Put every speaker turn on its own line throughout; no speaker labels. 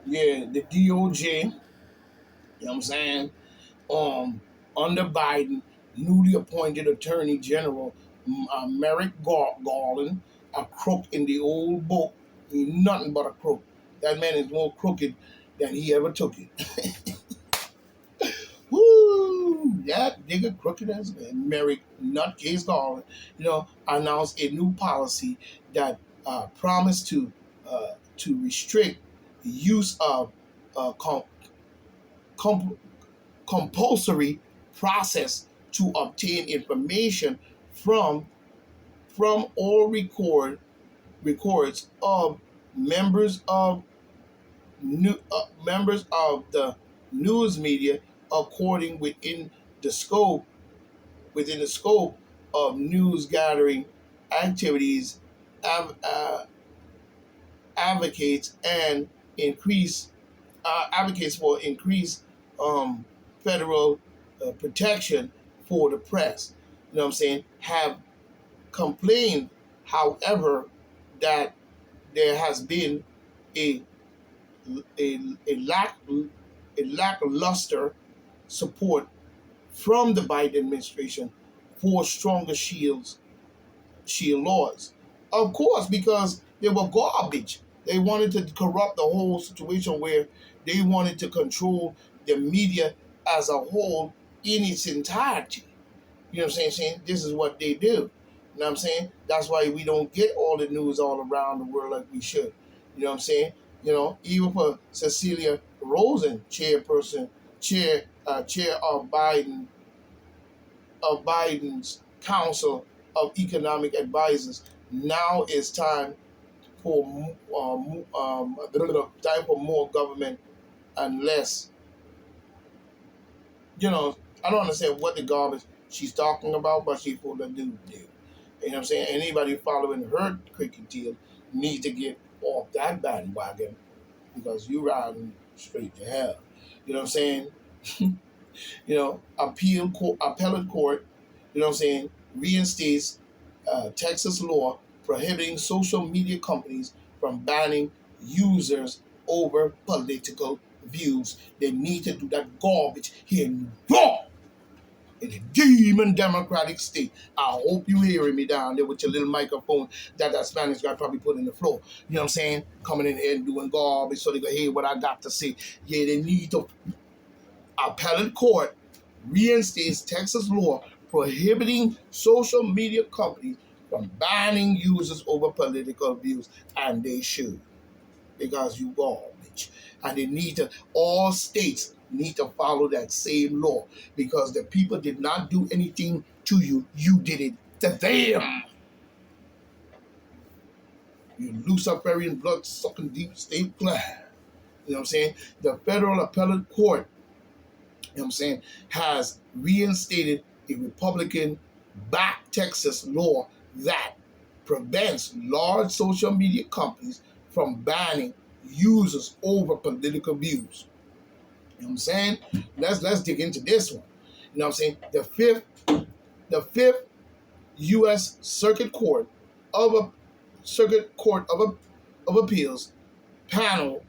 Yeah, the DOJ, you know what I'm saying? Um, Under Biden, newly appointed Attorney General Merrick Garland, a crook in the old book. He's nothing but a crook. That man is more crooked than he ever took it. Woo! That nigga crooked as Merrick Nutcase Garland, announced a new policy that promised to restrict the use of com- compulsory process to obtain information from all records of members of members of the news media, according within the scope of news gathering activities, av- uh, advocates and increase advocates for increased federal protection for the press. You know what I'm saying? Have complained, however, that there has been a a lackluster support from the Biden administration for stronger shield laws. Of course, because they were garbage. They wanted to corrupt the whole situation where they wanted to control the media as a whole in its entirety. You know what I'm saying? This is what they do. You know what I'm saying? That's why we don't get all the news all around the world like we should. You know what I'm saying? Even for Cecilia Rosen, chair of Biden's Council of Economic Advisors. Now it's time for more government and less. I don't understand what the garbage she's talking about, but she's full of do. You know what I'm saying? Anybody following her cricket deal needs to get off that bandwagon because you riding straight to hell. You know what I'm saying? Appellate court, you know what I'm saying, reinstates Texas law prohibiting social media companies from banning users over political views. They need to do that garbage here in New York, in the demon democratic state. I hope you hearing me down there with your little microphone that Spanish guy probably put in the floor. You know what I'm saying? Coming in here and doing garbage so they can hear what I got to say. Yeah, they need to. Appellate court reinstates Texas law prohibiting social media companies from banning users over political views, and they should, because you garbage. And all states need to follow that same law, because the people did not do anything to you, you did it to them. You Luciferian blood-sucking deep state plan. You know what I'm saying? The federal appellate court, you know what I'm saying, has reinstated a Republican-backed Texas law that prevents large social media companies from banning users over political views. You know what I'm saying? Let's dig into this one. You know what I'm saying? The fifth U.S. Circuit Court of Appeals panel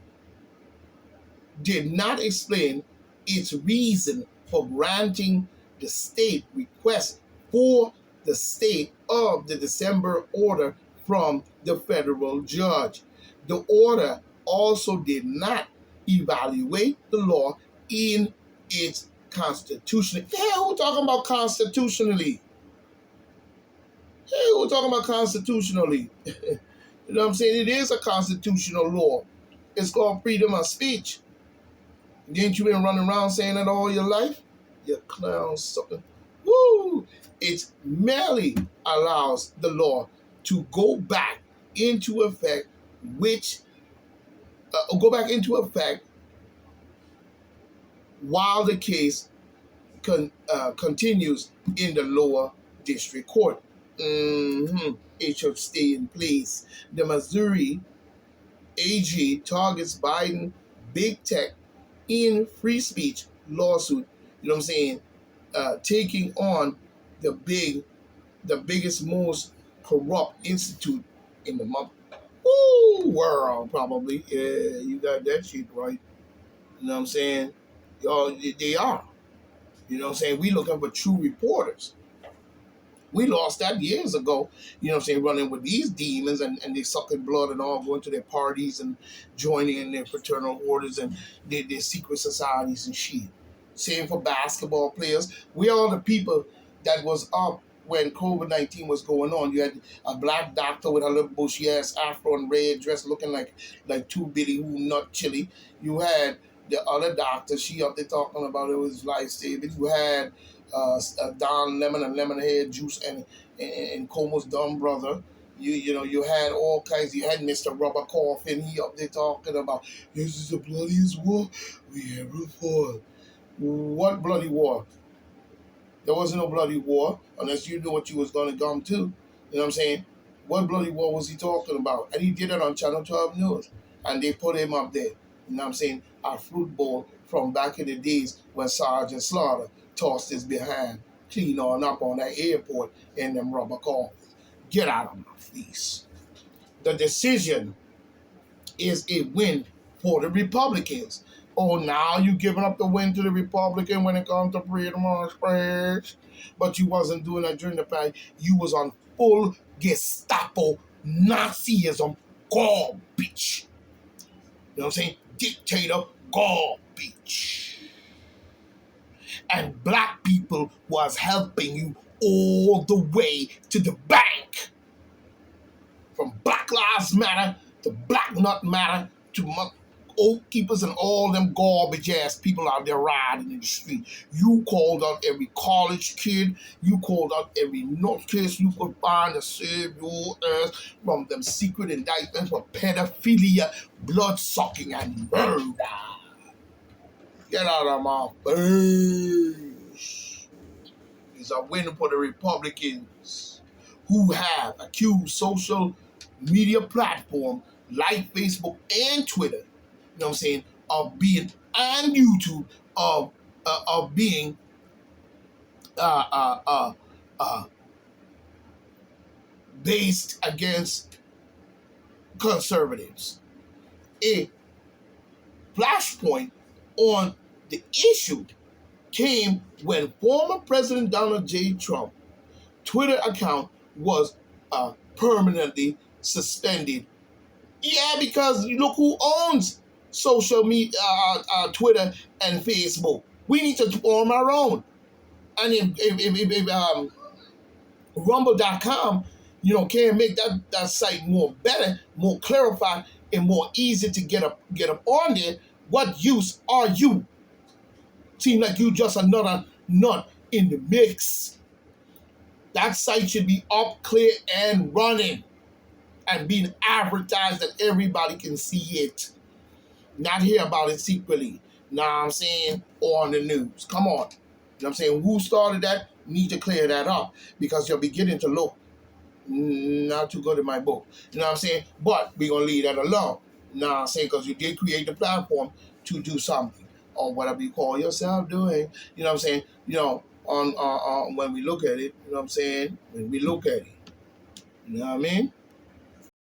did not explain its reason for granting the state request for the state of the December order from the federal judge. The order also did not evaluate the law in its constitutional. Hey, who talking about constitutionally? Hey, who talking about constitutionally? You know what I'm saying? It is a constitutional law. It's called freedom of speech. Ain't you been running around saying that all your life? You clown sucker. Woo! It merely allows the law to go back into effect, while the case continues in the lower district court. It should stay in place. The Missouri AG targets Biden big tech in free speech lawsuit. You know what I'm saying? Taking on the biggest, most corrupt institute in the month. Woo, world, probably. Yeah, you got that shit right. You know what I'm saying? Y'all, they are. You know what I'm saying? We looking for true reporters. We lost that years ago, you know what I'm saying, running with these demons and they sucking blood and all, going to their parties and joining in their fraternal orders and their secret societies and shit. Same for basketball players. We are the people that was up when COVID-19 was going on. You had a black doctor with a little bushy ass afro and red dress looking like two Billy who nut chili. You had the other doctor, she up there talking about it was life saving. You had Don Lemon and Lemonhead Juice and Como's dumb brother. You know you had all kinds. You had Mr. Rubber Coffin. He up there talking about this is the bloodiest war we ever fought. What bloody war? There wasn't no bloody war unless you knew what you was going to come to. You know what I'm saying? What bloody war was he talking about? And he did it on Channel 12 News. And they put him up there. You know what I'm saying? A fruit bowl from back in the days when Sergeant Slaughter tossed his behind clean on up on that airport in them rubber coffins. Get out of my face. The decision is a win for the Republicans. Oh, now you giving up the win to the Republican when it comes to freedom of speech. But you wasn't doing that during the fact you was on full Gestapo Nazism garbage. You know what I'm saying? Dictator garbage. And black people was helping you all the way to the bank. From Black Lives Matter to Black Nut Matter to Oath Keepers and all them garbage ass people out there riding in the street. You called out every college kid. You called out every nutcase you could find to save your ass from them secret indictments for pedophilia, blood sucking, and murder. Get out of my face. It's a win for the Republicans who have accused social media platform like Facebook and Twitter, you know what I'm saying, of being, and YouTube, of being based against conservatives. A flashpoint on the issue came when former President Donald J. Trump Twitter account was permanently suspended. Yeah, because look who owns social media, Twitter and Facebook. We need to form our own. And if Rumble.com, can make that site more better, more clarified, and more easy to get up on there, what use are you? Seem like you just another nut in the mix. That site should be up, clear, and running, and being advertised that everybody can see it. Not hear about it secretly. Know what I'm saying? Or on the news. Come on. You know what I'm saying? Who started that? Need to clear that up, because you're beginning to look not too good in my book. You know what I'm saying? But we're going to leave that alone. You know what I'm saying? Because you did create the platform to do something, or whatever you call yourself doing. You know what I'm saying? On when we look at it, you know what I'm saying? When we look at it. You know what I mean?